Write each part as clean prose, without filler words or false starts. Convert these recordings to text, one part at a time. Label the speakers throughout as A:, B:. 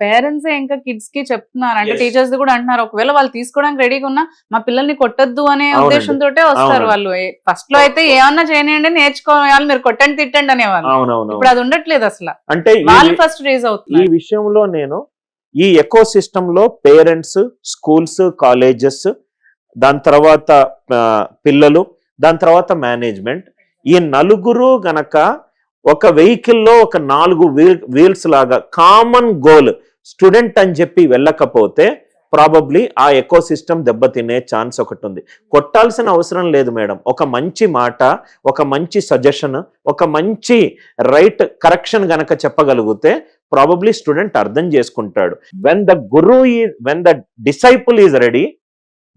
A: Parents ఇంకా kids కి చెప్తున్నారు అంటే టీచర్స్ కూడా అంటున్నారు ఒకవేళ వాళ్ళు తీసుకోవడానికి రెడీగా ఉన్నా మా పిల్లల్ని కొట్టద్దు అనే ఉద్దేశంతో వస్తారు వాళ్ళు. ఫస్ట్ లో అయితే ఏమన్నా చేయనియండి నేర్చుకోవాలి మీరు కొట్టండి తిట్టండి అనేవాళ్ళు. ఇప్పుడు అది ఉండట్లేదు అసలు.
B: అంటే
A: వాళ్ళు ఫస్ట్ రేజ్ అవుతుంది.
B: ఈ విషయంలో నేను ఈ ఎకో సిస్టమ్ లో పేరెంట్స్, స్కూల్స్, కాలేజెస్, దాని తర్వాత పిల్లలు, దాని తర్వాత మేనేజ్మెంట్, ఈ నలుగురు గనక ఒక వెహికల్లో ఒక 4 వీల్స్ లాగా కామన్ గోల్ స్టూడెంట్ అని చెప్పి వెళ్ళకపోతే ప్రాబబ్లీ ఆ ఎకో సిస్టమ్ దెబ్బతినే ఛాన్స్ ఒకటి ఉంది. కొట్టాల్సిన అవసరం లేదు మేడం. ఒక మంచి మాట, ఒక మంచి సజెషన్, ఒక మంచి రైట్ కరెక్షన్ గనక చెప్పగలిగితే ప్రాబబ్లీ స్టూడెంట్ అర్థం చేసుకుంటాడు. When the disciple is ready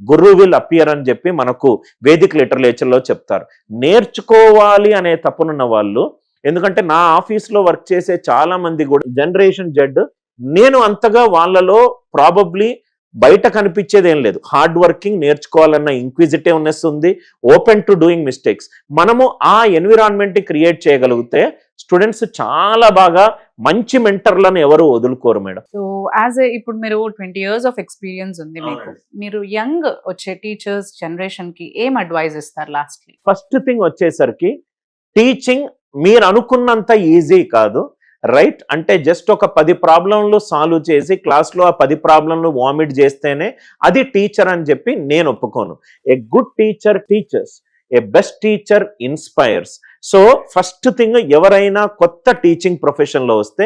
B: Guru will appear అని చెప్పి మనకు వేదిక్ లిటరేచర్లో చెప్తారు. నేర్చుకోవాలి అనే తప్పునున్న వాళ్ళు, ఎందుకంటే నా ఆఫీస్లో వర్క్ చేసే చాలా మంది కూడా జనరేషన్ జెడ్, నేను అంతగా వాళ్ళలో ప్రాబబ్లీ బయట కనిపించేది ఏం లేదు. హార్డ్ వర్కింగ్, నేర్చుకోవాలన్న ఇంక్విజిటివ్నెస్ ఉంది, ఓపెన్ టు డూయింగ్ మిస్టేక్స్. మనము ఆ ఎన్విరాన్మెంట్ క్రియేట్ చేయగలిగితే స్టూడెంట్స్ చాలా బాగా మంచి మెంటర్లను ఎవరు వదులుకోరు మేడం.
A: సో ఇప్పుడు మీరు 20 years ఆఫ్ ఎక్స్పీరియన్స్ ఉంది మీకు, మీరు యంగ్ వచ్చే టీచర్స్ జనరేషన్ కి ఏం అడ్వైజ్ ఇస్తారు లాస్ట్లీ?
B: ఫస్ట్ థింగ్ వచ్చేసరికి టీచింగ్ మీరు అనుకున్నంత ఈజీ కాదు. రైట్ అంటే జస్ట్ ఒక 10 ప్రాబ్లంలు సాల్వ్ చేసి క్లాస్లో ఆ 10 ప్రాబ్లంలు వామిట్ చేస్తేనే అది టీచర్ అని చెప్పి నేను ఒప్పుకోను. A good teacher teachers, A best teacher inspires. So first thing, ఎవరైనా కొత్త టీచింగ్ ప్రొఫెషన్లో వస్తే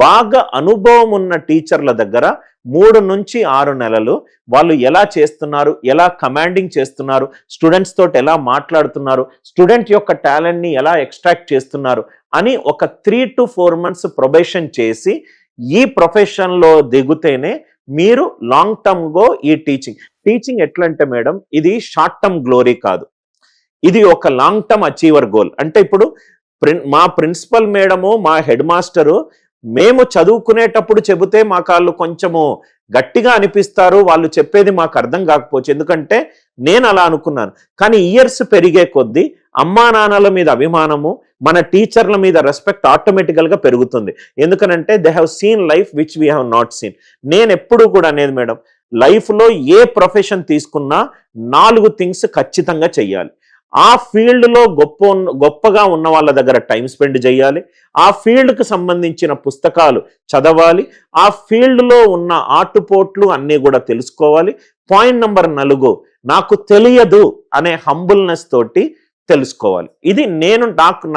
B: బాగా అనుభవం ఉన్న టీచర్ల దగ్గర 3 నుంచి 6 నెలలు వాళ్ళు ఎలా చేస్తున్నారు, ఎలా కమాండింగ్ చేస్తున్నారు, స్టూడెంట్స్ తోటి ఎలా మాట్లాడుతున్నారు, స్టూడెంట్ యొక్క టాలెంట్ని ఎలా ఎక్స్ట్రాక్ట్ చేస్తున్నారు అని ఒక 3 to 4 months ప్రొబేషన్ చేసి ఈ ప్రొఫెషన్లో దిగుతేనే మీరు లాంగ్ టర్మ్ గో ఈ టీచింగ్ ఎట్లా అంటే మేడం, ఇది షార్ట్ టర్మ్ గ్లోరీ కాదు, ఇది ఒక లాంగ్ టర్మ్ అచీవర్ గోల్. అంటే ఇప్పుడు మా ప్రిన్సిపల్ మేడము, మా హెడ్ మాస్టరు మేము చదువుకునేటప్పుడు చెబితే మాకు వాళ్ళు కొంచెము గట్టిగా అనిపిస్తారు, వాళ్ళు చెప్పేది మాకు అర్థం కాకపోవచ్చు, ఎందుకంటే నేను అలా అనుకున్నాను. కానీ ఇయర్స్ పెరిగే కొద్దీ అమ్మా నాన్నల మీద అభిమానము, మన టీచర్ల మీద రెస్పెక్ట్ ఆటోమేటికల్గా పెరుగుతుంది. ఎందుకనంటే they have seen life which we have not seen. నేను ఎప్పుడు కూడా అనేది మేడం, లైఫ్లో ఏ ప్రొఫెషన్ తీసుకున్నా 4 థింగ్స్ ఖచ్చితంగా చెయ్యాలి. ఆ ఫీల్డ్లో గొప్పగా ఉన్న వాళ్ళ దగ్గర టైం స్పెండ్ చేయాలి, ఆ ఫీల్డ్కి సంబంధించిన పుస్తకాలు చదవాలి, ఆ ఫీల్డ్లో ఉన్న ఆటుపోట్లు అన్నీ కూడా తెలుసుకోవాలి. పాయింట్ నెంబర్ 4, నాకు తెలియదు అనే హంబుల్నెస్ తోటి తెలుసుకోవాలి. ఇది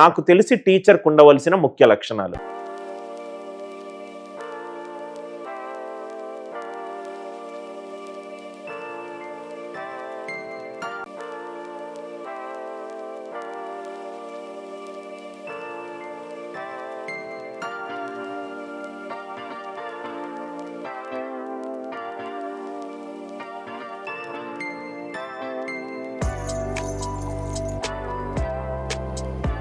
B: నాకు తెలిసి టీచర్కి ఉండవలసిన ముఖ్య లక్షణాలు.